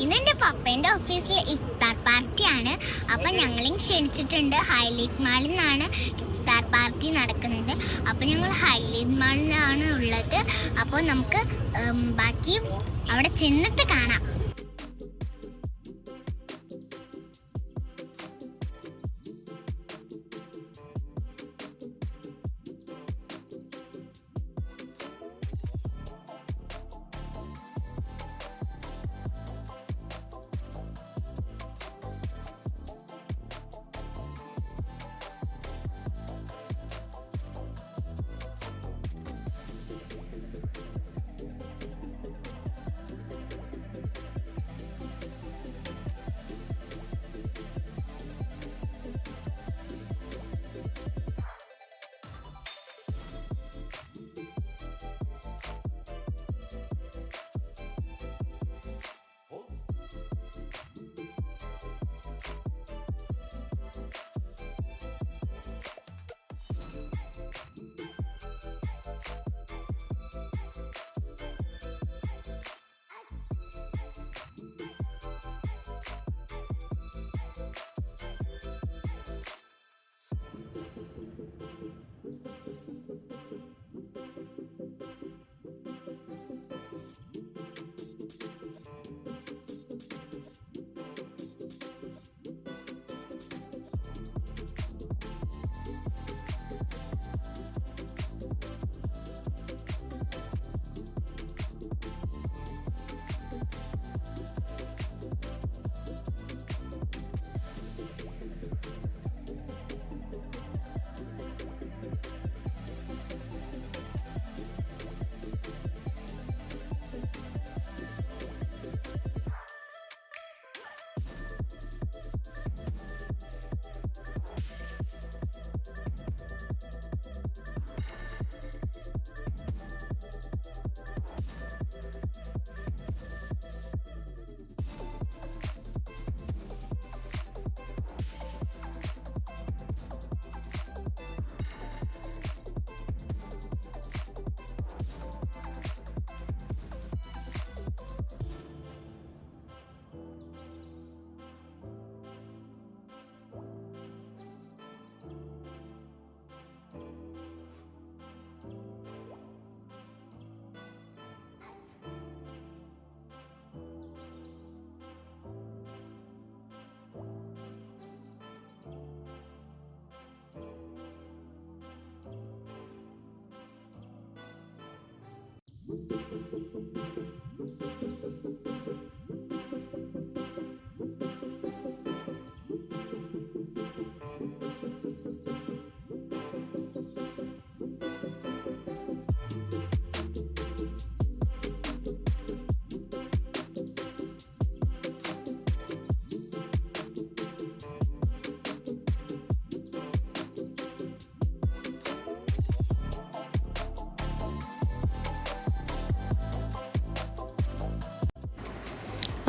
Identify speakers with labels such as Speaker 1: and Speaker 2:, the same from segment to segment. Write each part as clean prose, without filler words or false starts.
Speaker 1: ഇന്ന് എൻ്റെ പപ്പേൻ്റെ ഓഫീസിൽ ഇഫ്താർ പാർട്ടിയാണ്. അപ്പം ഞങ്ങളെയും ക്ഷണിച്ചിട്ടുണ്ട്. ഹൈലൈറ്റ് മാളിൽ നിന്നാണ് ഇഫ്താർ പാർട്ടി നടക്കുന്നത്. അപ്പം ഞങ്ങൾ ഹൈലൈറ്റ് മാളിലാണ് ഉള്ളത്. അപ്പോൾ നമുക്ക് ബാക്കി അവിടെ ചെന്നിട്ട് കാണാം.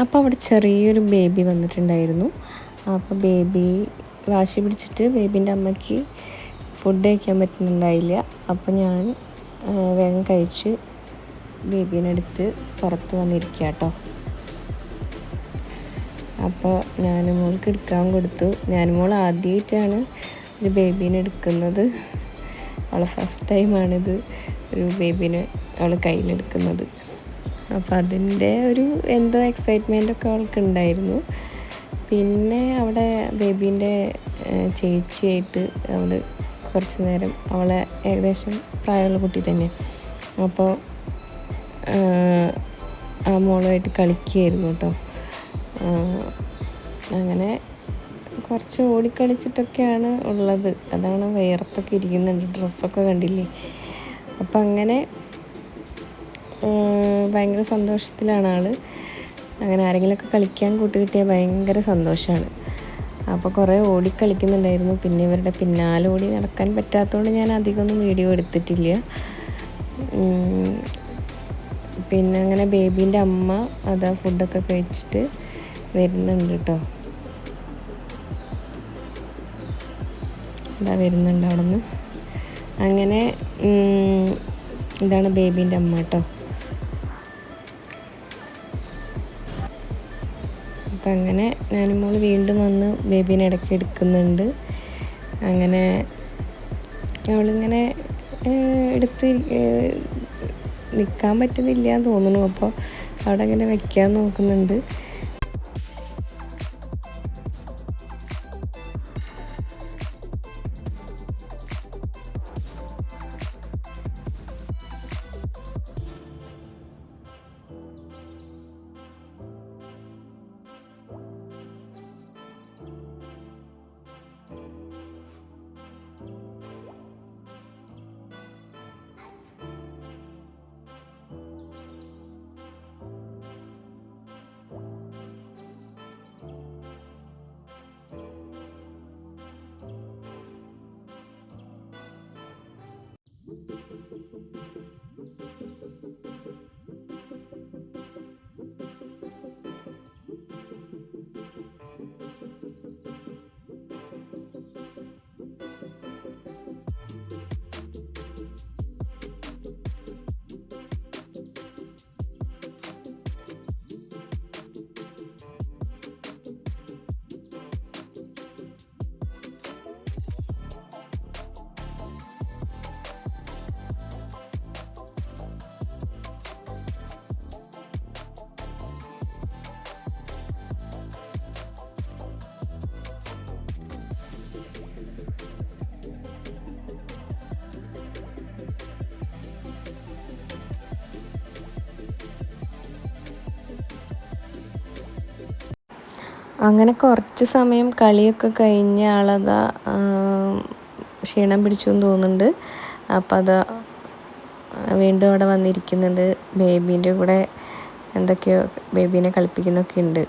Speaker 2: അപ്പോൾ അവിടെ ചെറിയൊരു ബേബി വന്നിട്ടുണ്ടായിരുന്നു. അപ്പോൾ ബേബി വാശി പിടിച്ചിട്ട് ബേബീൻ്റെ അമ്മയ്ക്ക് ഫുഡ് കഴിക്കാൻ പറ്റുന്നുണ്ടായില്ല. അപ്പോൾ ഞാൻ വേഗം കഴിച്ച് ബേബീനെടുത്ത് പുറത്ത് വന്നിരിക്കുക കേട്ടോ. അപ്പോൾ ഞാനുമോൾക്ക് എടുക്കാൻ കൊടുത്തു. ഞാനുമോൾ ആദ്യമായിട്ടാണ് ഒരു ബേബീനെ എടുക്കുന്നത്. അവൾ ഫസ്റ്റ് ടൈമാണിത് ഒരു ബേബീനെ അവൾ കയ്യിലെടുക്കുന്നത്. അപ്പോൾ അതിൻ്റെ ഒരു എന്തോ എക്സൈറ്റ്മെൻറ്റൊക്കെ അവൾക്ക് ഉണ്ടായിരുന്നു. പിന്നെ അവിടെ ബേബീൻ്റെ ചേച്ചിയായിട്ട് അവൾ കുറച്ച് നേരം, അവളെ ഏകദേശം പ്രായമുള്ള കുട്ടി തന്നെ, അപ്പോൾ ആ മോളുമായിട്ട് കളിക്കുകയായിരുന്നു കേട്ടോ. അങ്ങനെ കുറച്ച് ഓടിക്കളിച്ചിട്ടൊക്കെയാണ് ഉള്ളത്. അതാണ് വയർത്തൊക്കെ ഇരിക്കുന്നുണ്ട്, ഡ്രസ്സൊക്കെ കണ്ടില്ലേ. അപ്പം അങ്ങനെ ഭയങ്കര സന്തോഷത്തിലാണ് ആൾ. അങ്ങനെ ആരെങ്കിലുമൊക്കെ കളിക്കാൻ കൂട്ടുകിട്ടിയാൽ ഭയങ്കര സന്തോഷമാണ്. അപ്പോൾ കുറേ ഓടിക്കളിക്കുന്നുണ്ടായിരുന്നു. പിന്നെ ഇവരുടെ പിന്നാലെ ഓടി നടക്കാൻ പറ്റാത്തതുകൊണ്ട് ഞാൻ അധികമൊന്നും വീഡിയോ എടുത്തിട്ടില്ല. പിന്നെ അങ്ങനെ ബേബീൻ്റെ അമ്മ അതാ ഫുഡൊക്കെ കഴിച്ചിട്ട് വരുന്നുണ്ട് കേട്ടോ. ഇതാ വരുന്നുണ്ട് അവിടെ നിന്ന്. അങ്ങനെ ഇതാണ് ബേബീൻ്റെ അമ്മ കേട്ടോ. അപ്പം അങ്ങനെ ഞാനും മോള് വീണ്ടും വന്ന് ബേബീനെ ഇടയ്ക്ക് എടുക്കുന്നുണ്ട്. അങ്ങനെ അവളിങ്ങനെ എടുത്ത് നിൽക്കാൻ പറ്റുന്നില്ല എന്ന് തോന്നുന്നു. അപ്പോൾ അവിടെ ഇങ്ങനെ വയ്ക്കാൻ നോക്കുന്നുണ്ട്. അങ്ങനെ കുറച്ച് സമയം കളിയൊക്കെ കഴിഞ്ഞ ആളതാ ക്ഷീണം പിടിച്ചു എന്ന് തോന്നുന്നുണ്ട്. അപ്പം അത് വീണ്ടും അവിടെ വന്നിരിക്കുന്നുണ്ട്. ബേബീൻ്റെ കൂടെ എന്തൊക്കെയോ ബേബീനെ കളിപ്പിക്കുന്നൊക്കെ ഉണ്ട്.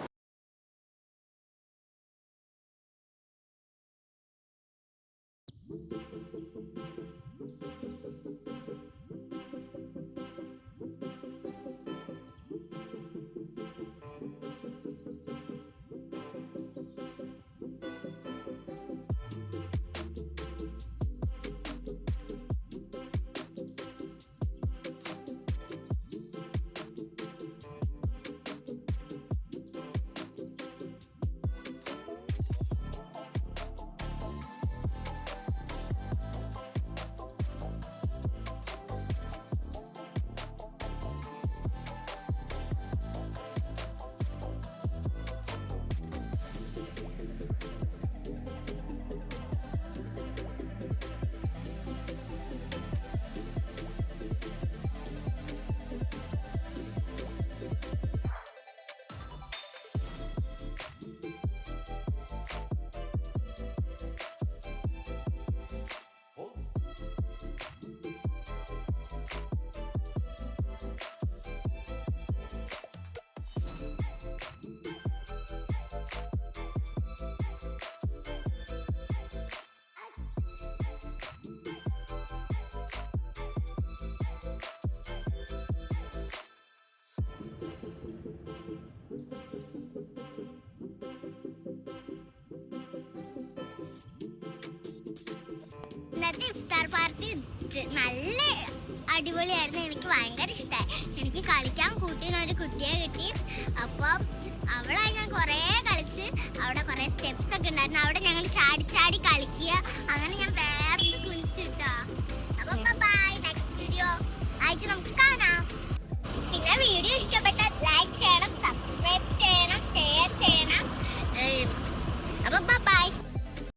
Speaker 1: ഇന്നത്തെ ഇഫ്താർ പാർട്ടി നല്ല അടിപൊളിയായിരുന്നു. എനിക്ക് ഭയങ്കര ഇഷ്ടമായി. എനിക്ക് കളിക്കാൻ കൂട്ടിനൊരു കുട്ടിയെ കിട്ടി. അപ്പോൾ അവളായി ഞാൻ കുറേ കളിച്ച് അവിടെ കുറേ സ്റ്റെപ്സ് ഒക്കെ ഉണ്ടായിരുന്നു. അവിടെ ഞങ്ങൾ ചാടി ചാടി കളിക്കുക. അങ്ങനെ ഞാൻ വേറെ കുളിച്ചിട്ടാ. അപ്പോൾ ബൈ, നെക്സ്റ്റ് വീഡിയോ ആയിട്ട് നമുക്ക് കാണാം.